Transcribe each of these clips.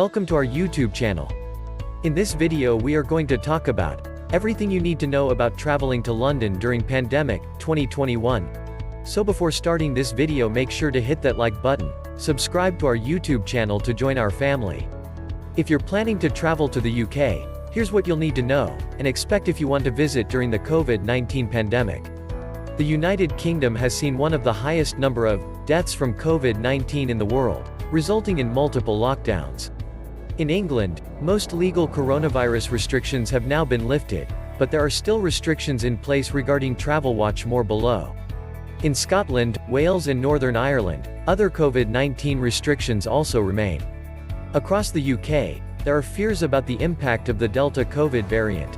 Welcome to our YouTube channel. In this video we are going to talk about everything you need to know about traveling to London during pandemic 2021. So before starting this video, make sure to hit that like button, subscribe to our YouTube channel to join our family. If you're planning to travel to the UK, here's what you'll need to know and expect if you want to visit during the COVID-19 pandemic. The United Kingdom has seen one of the highest number of deaths from COVID-19 in the world, resulting in multiple lockdowns. In England, most legal coronavirus restrictions have now been lifted, but there are still restrictions in place regarding travel. Watch more below. In Scotland, Wales and Northern Ireland, other COVID-19 restrictions also remain. Across the UK, there are fears about the impact of the Delta COVID variant.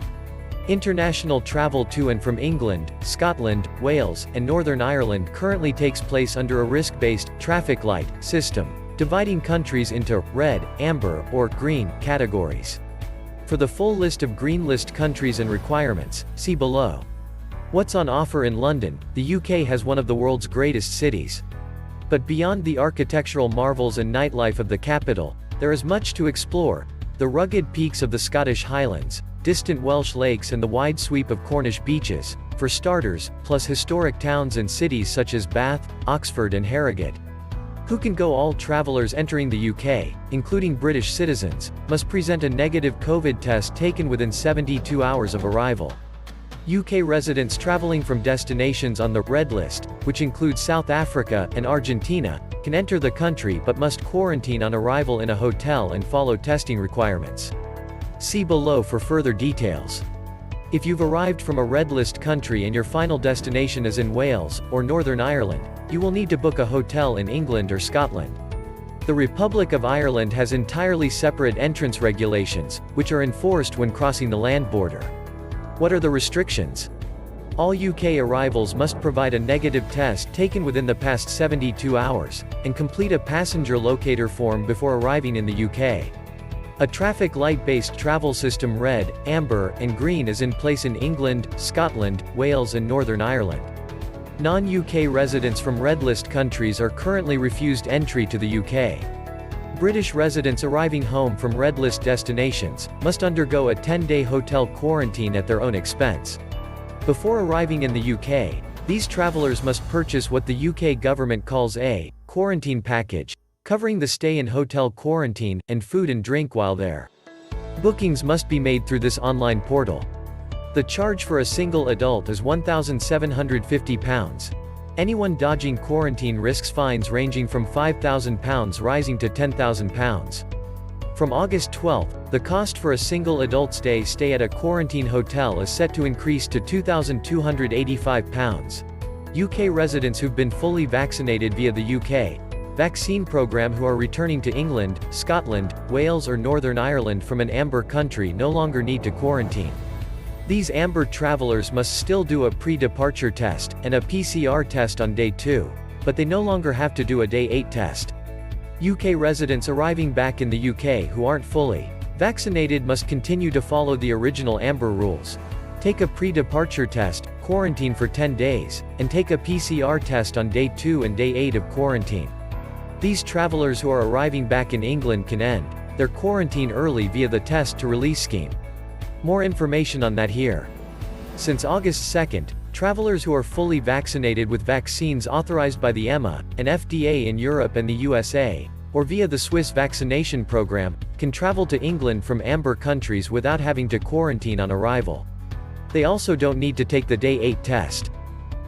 International travel to and from England, Scotland, Wales, and Northern Ireland currently takes place under a risk-based traffic light system, dividing countries into red, amber, or green categories. For the full list of green list countries and requirements, see below. What's on offer in London? The UK has one of the world's greatest cities. But beyond the architectural marvels and nightlife of the capital, there is much to explore. The rugged peaks of the Scottish Highlands, distant Welsh lakes and the wide sweep of Cornish beaches, for starters, plus historic towns and cities such as Bath, Oxford and Harrogate. Who can go? All travelers entering the UK, including British citizens, must present a negative COVID test taken within 72 hours of arrival. UK residents travelling from destinations on the red list, which include South Africa and Argentina, can enter the country but must quarantine on arrival in a hotel and follow testing requirements. See below for further details. If you've arrived from a red list country and your final destination is in Wales or Northern Ireland, you will need to book a hotel in England or Scotland. The Republic of Ireland has entirely separate entrance regulations, which are enforced when crossing the land border. What are the restrictions? All UK arrivals must provide a negative test taken within the past 72 hours, and complete a passenger locator form before arriving in the UK. A traffic light-based travel system red, amber, and green is in place in England, Scotland, Wales and Northern Ireland. Non-UK residents from red list countries are currently refused entry to the UK. British residents arriving home from red list destinations must undergo a 10-day hotel quarantine at their own expense. Before arriving in the UK, these travelers must purchase what the UK government calls a quarantine package, covering the stay in hotel quarantine, and food and drink while there. Bookings must be made through this online portal. The charge for a single adult is £1,750. Anyone dodging quarantine risks fines ranging from £5,000 rising to £10,000. From August 12, the cost for a single adult stay at a quarantine hotel is set to increase to £2,285. UK residents who've been fully vaccinated via the UK vaccine program who are returning to England, Scotland, Wales or Northern Ireland from an amber country no longer need to quarantine. These amber travelers must still do a pre-departure test and a PCR test on day 2, but they no longer have to do a day 8 test. UK residents arriving back in the UK who aren't fully vaccinated must continue to follow the original amber rules. Take a pre-departure test, quarantine for 10 days, and take a PCR test on day 2 and day 8 of quarantine. These travelers who are arriving back in England can end their quarantine early via the test to release scheme. More information on that here. Since August 2nd, travelers who are fully vaccinated with vaccines authorized by the EMA and FDA in Europe and the USA, or via the Swiss vaccination program, can travel to England from amber countries without having to quarantine on arrival. They also don't need to take the day 8 test.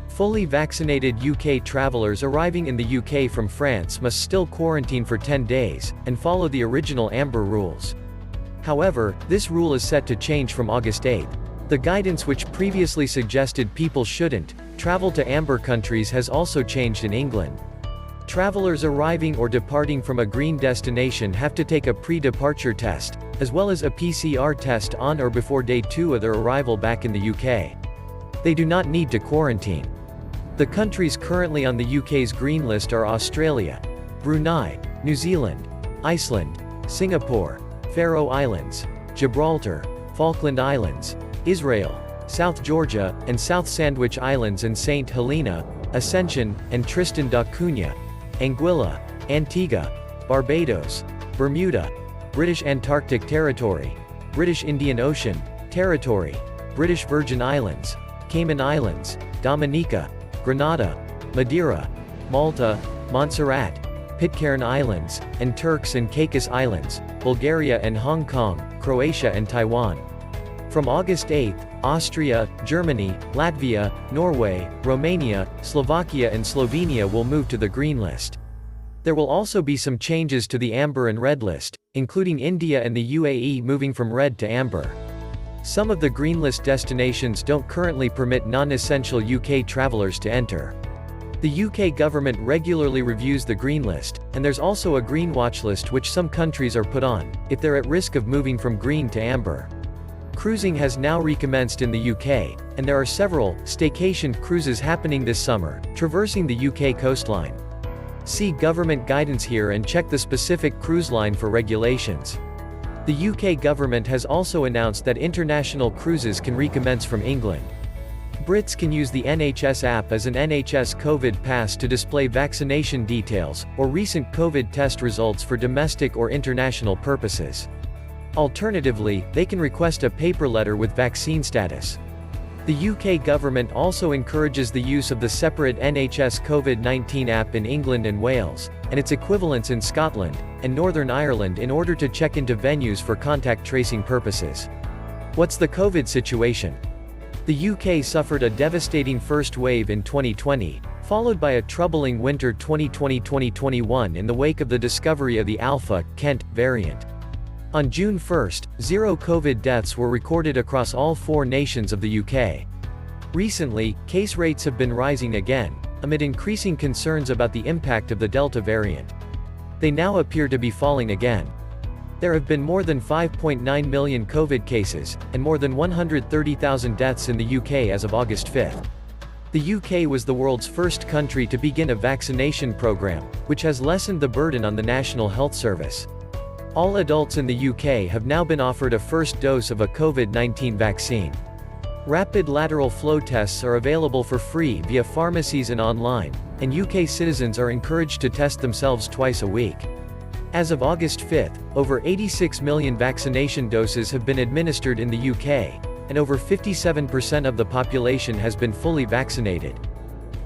Fully vaccinated UK travelers arriving in the UK from France must still quarantine for 10 days, and follow the original amber rules. However, this rule is set to change from August 8. The guidance which previously suggested people shouldn't travel to amber countries has also changed in England. Travelers arriving or departing from a green destination have to take a pre-departure test, as well as a PCR test on or before day 2 of their arrival back in the UK. They do not need to quarantine. The countries currently on the UK's green list are Australia, Brunei, New Zealand, Iceland, Singapore, Faroe Islands, Gibraltar, Falkland Islands, Israel, South Georgia, and South Sandwich Islands and St. Helena, Ascension, and Tristan da Cunha, Anguilla, Antigua, Barbados, Bermuda, British Antarctic Territory, British Indian Ocean Territory, British Virgin Islands, Cayman Islands, Dominica, Grenada, Madeira, Malta, Montserrat, Pitcairn Islands, and Turks and Caicos Islands, Bulgaria and Hong Kong, Croatia and Taiwan. From August 8, Austria, Germany, Latvia, Norway, Romania, Slovakia and Slovenia will move to the green list. There will also be some changes to the amber and red list, including India and the UAE moving from red to amber. Some of the green list destinations don't currently permit non-essential UK travelers to enter. The UK government regularly reviews the green list, and there's also a green watch list which some countries are put on, if they're at risk of moving from green to amber. Cruising has now recommenced in the UK, and there are several staycation cruises happening this summer, traversing the UK coastline. See government guidance here and check the specific cruise line for regulations. The UK government has also announced that international cruises can recommence from England. Brits can use the NHS app as an NHS COVID pass to display vaccination details, or recent COVID test results for domestic or international purposes. Alternatively, they can request a paper letter with vaccine status. The UK government also encourages the use of the separate NHS COVID-19 app in England and Wales, and its equivalents in Scotland and Northern Ireland in order to check into venues for contact tracing purposes. What's the COVID situation? The UK suffered a devastating first wave in 2020, followed by a troubling winter 2020-2021 in the wake of the discovery of the Alpha, Kent, variant. On June 1, 0 COVID deaths were recorded across all 4 nations of the UK. Recently, case rates have been rising again, amid increasing concerns about the impact of the Delta variant. They now appear to be falling again. There have been more than 5.9 million COVID cases, and more than 130,000 deaths in the UK as of August 5. The UK was the world's first country to begin a vaccination program, which has lessened the burden on the National Health Service. All adults in the UK have now been offered a first dose of a COVID-19 vaccine. Rapid lateral flow tests are available for free via pharmacies and online, and UK citizens are encouraged to test themselves twice a week. As of August 5, over 86 million vaccination doses have been administered in the UK, and over 57% of the population has been fully vaccinated.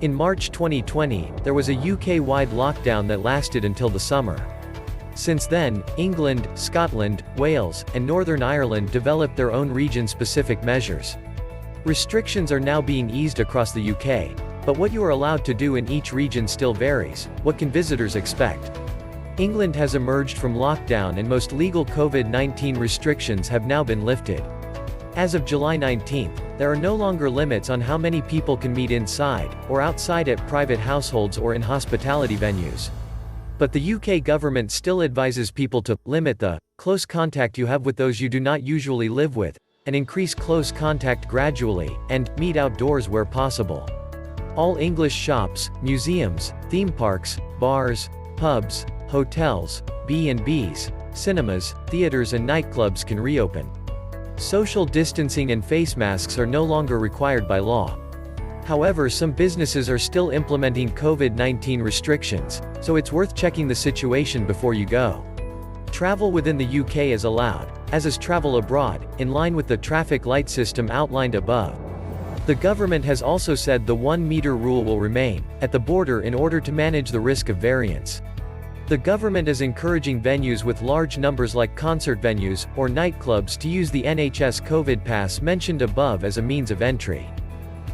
In March 2020, there was a UK-wide lockdown that lasted until the summer. Since then, England, Scotland, Wales, and Northern Ireland developed their own region-specific measures. Restrictions are now being eased across the UK, but what you are allowed to do in each region still varies. What can visitors expect? England has emerged from lockdown and most legal COVID-19 restrictions have now been lifted. As of July 19, there are no longer limits on how many people can meet inside or outside at private households or in hospitality venues. But the UK government still advises people to limit the close contact you have with those you do not usually live with, and increase close contact gradually, and meet outdoors where possible. All English shops, museums, theme parks, bars, pubs, hotels, B&Bs, cinemas, theaters and nightclubs can reopen. Social distancing and face masks are no longer required by law. However, some businesses are still implementing COVID-19 restrictions, so it's worth checking the situation before you go. Travel within the UK is allowed, as is travel abroad, in line with the traffic light system outlined above. The government has also said the 1-meter rule will remain at the border in order to manage the risk of variants. The government is encouraging venues with large numbers like concert venues or nightclubs to use the NHS COVID pass mentioned above as a means of entry.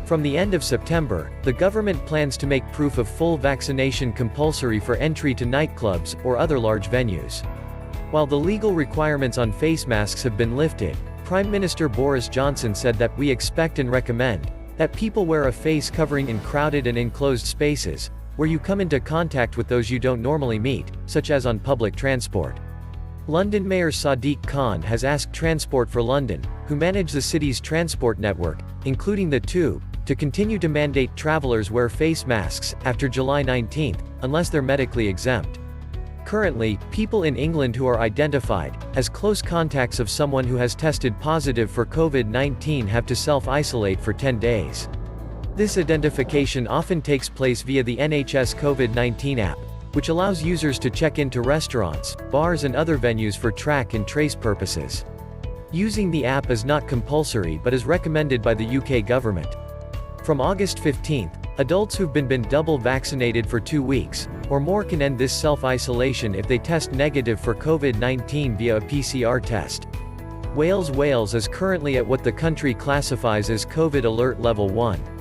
From the end of September, the government plans to make proof of full vaccination compulsory for entry to nightclubs or other large venues. While the legal requirements on face masks have been lifted, Prime Minister Boris Johnson said that we expect and recommend that people wear a face covering in crowded and enclosed spaces, where you come into contact with those you don't normally meet, such as on public transport. London Mayor Sadiq Khan has asked Transport for London, who manage the city's transport network, including the Tube, to continue to mandate travelers wear face masks after July 19, unless they're medically exempt. Currently, people in England who are identified as close contacts of someone who has tested positive for COVID-19 have to self-isolate for 10 days. This identification often takes place via the NHS COVID-19 app, which allows users to check into restaurants, bars and other venues for track and trace purposes. Using the app is not compulsory but is recommended by the UK government. From August 15, adults who've been double vaccinated for 2 weeks or more can end this self-isolation if they test negative for COVID-19 via a PCR test. Wales is currently at what the country classifies as COVID Alert Level 1.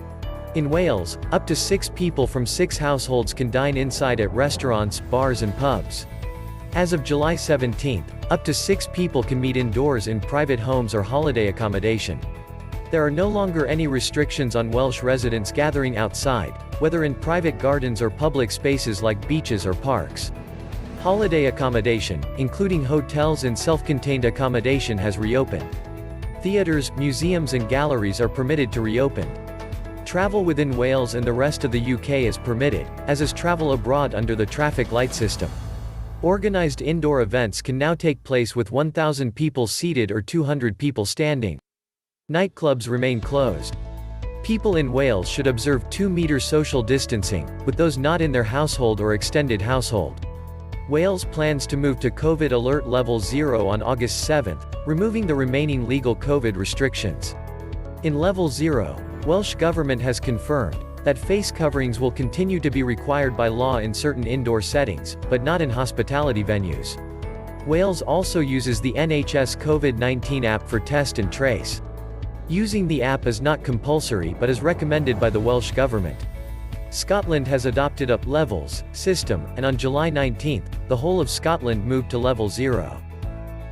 In Wales, up to 6 people from 6 households can dine inside at restaurants, bars and pubs. As of July 17, up to 6 people can meet indoors in private homes or holiday accommodation. There are no longer any restrictions on Welsh residents gathering outside, whether in private gardens or public spaces like beaches or parks. Holiday accommodation, including hotels and self-contained accommodation, has reopened. Theatres, museums and galleries are permitted to reopen. Travel within Wales and the rest of the UK is permitted, as is travel abroad under the traffic light system. Organised indoor events can now take place with 1,000 people seated or 200 people standing. Nightclubs remain closed. People in Wales should observe 2-meter social distancing, with those not in their household or extended household. Wales plans to move to COVID Alert Level 0 on August 7, removing the remaining legal COVID restrictions. In Level 0, Welsh Government has confirmed that face coverings will continue to be required by law in certain indoor settings, but not in hospitality venues. Wales also uses the NHS COVID-19 app for test and trace. Using the app is not compulsory but is recommended by the Welsh Government. Scotland has adopted a levels system, and on July 19, the whole of Scotland moved to Level 0.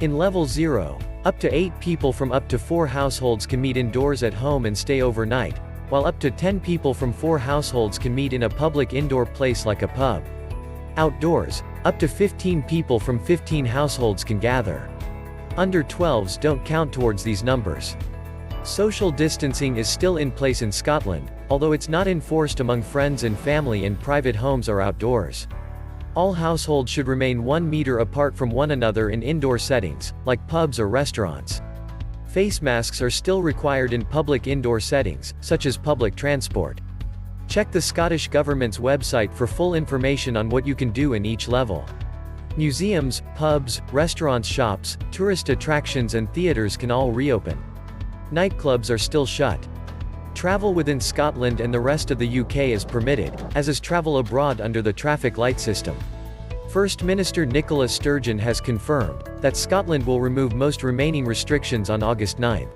In Level 0, up to 8 people from up to 4 households can meet indoors at home and stay overnight, while up to 10 people from 4 households can meet in a public indoor place like a pub. Outdoors, up to 15 people from 15 households can gather. Under 12s don't count towards these numbers. Social distancing is still in place in Scotland, although it's not enforced among friends and family in private homes or outdoors. All households should remain 1 meter apart from one another in indoor settings, like pubs or restaurants. Face masks are still required in public indoor settings, such as public transport. Check the Scottish Government's website for full information on what you can do in each level. Museums, pubs, restaurants, shops, tourist attractions and theatres can all reopen. Nightclubs are still shut. Travel within Scotland and the rest of the UK is permitted, as is travel abroad under the traffic light system. First Minister Nicola Sturgeon has confirmed that Scotland will remove most remaining restrictions on August 9.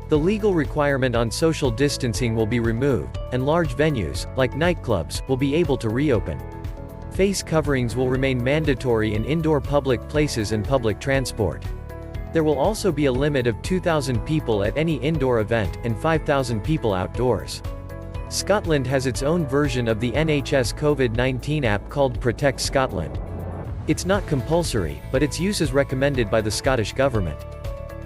The legal requirement on social distancing will be removed, and large venues, like nightclubs, will be able to reopen. Face coverings will remain mandatory in indoor public places and public transport. There will also be a limit of 2,000 people at any indoor event, and 5,000 people outdoors. Scotland has its own version of the NHS COVID-19 app called Protect Scotland. It's not compulsory, but its use is recommended by the Scottish Government.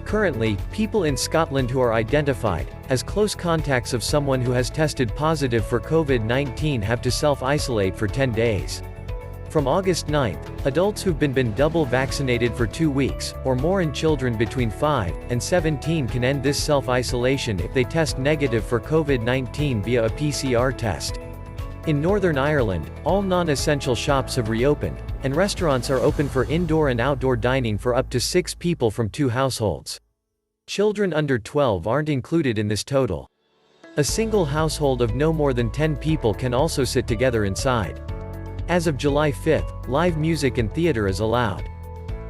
Currently, people in Scotland who are identified as close contacts of someone who has tested positive for COVID-19 have to self-isolate for 10 days. From August 9, adults who've been double vaccinated for 2 weeks, or more, and children between 5 and 17 can end this self-isolation if they test negative for COVID-19 via a PCR test. In Northern Ireland, all non-essential shops have reopened, and restaurants are open for indoor and outdoor dining for up to 6 people from 2 households. Children under 12 aren't included in this total. A single household of no more than 10 people can also sit together inside. As of July 5, live music and theater is allowed.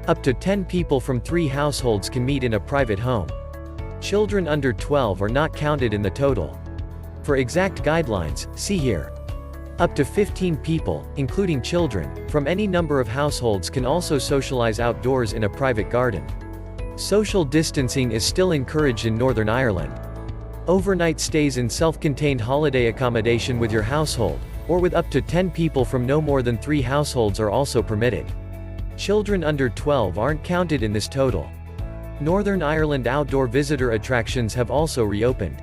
Up to 10 people from 3 households can meet in a private home. Children under 12 are not counted in the total. For exact guidelines, see here. Up to 15 people, including children, from any number of households can also socialize outdoors in a private garden. Social distancing is still encouraged in Northern Ireland. Overnight stays in self-contained holiday accommodation with your household, or with up to 10 people from no more than 3 households are also permitted. Children under 12 aren't counted in this total. Northern Ireland outdoor visitor attractions have also reopened.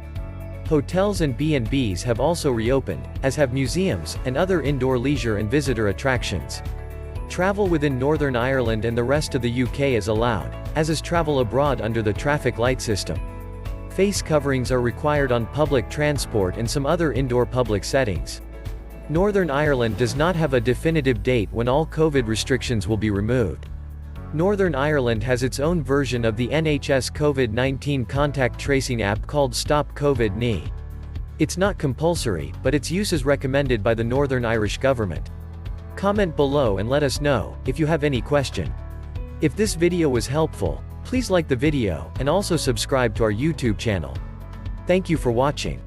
Hotels and B&Bs have also reopened, as have museums, and other indoor leisure and visitor attractions. Travel within Northern Ireland and the rest of the UK is allowed, as is travel abroad under the traffic light system. Face coverings are required on public transport and some other indoor public settings. Northern Ireland does not have a definitive date when all COVID restrictions will be removed. Northern Ireland has its own version of the NHS COVID-19 contact tracing app called Stop COVID-19. It's not compulsory, but its use is recommended by the Northern Irish government. Comment below and let us know if you have any question. If this video was helpful, please like the video, and also subscribe to our YouTube channel. Thank you for watching.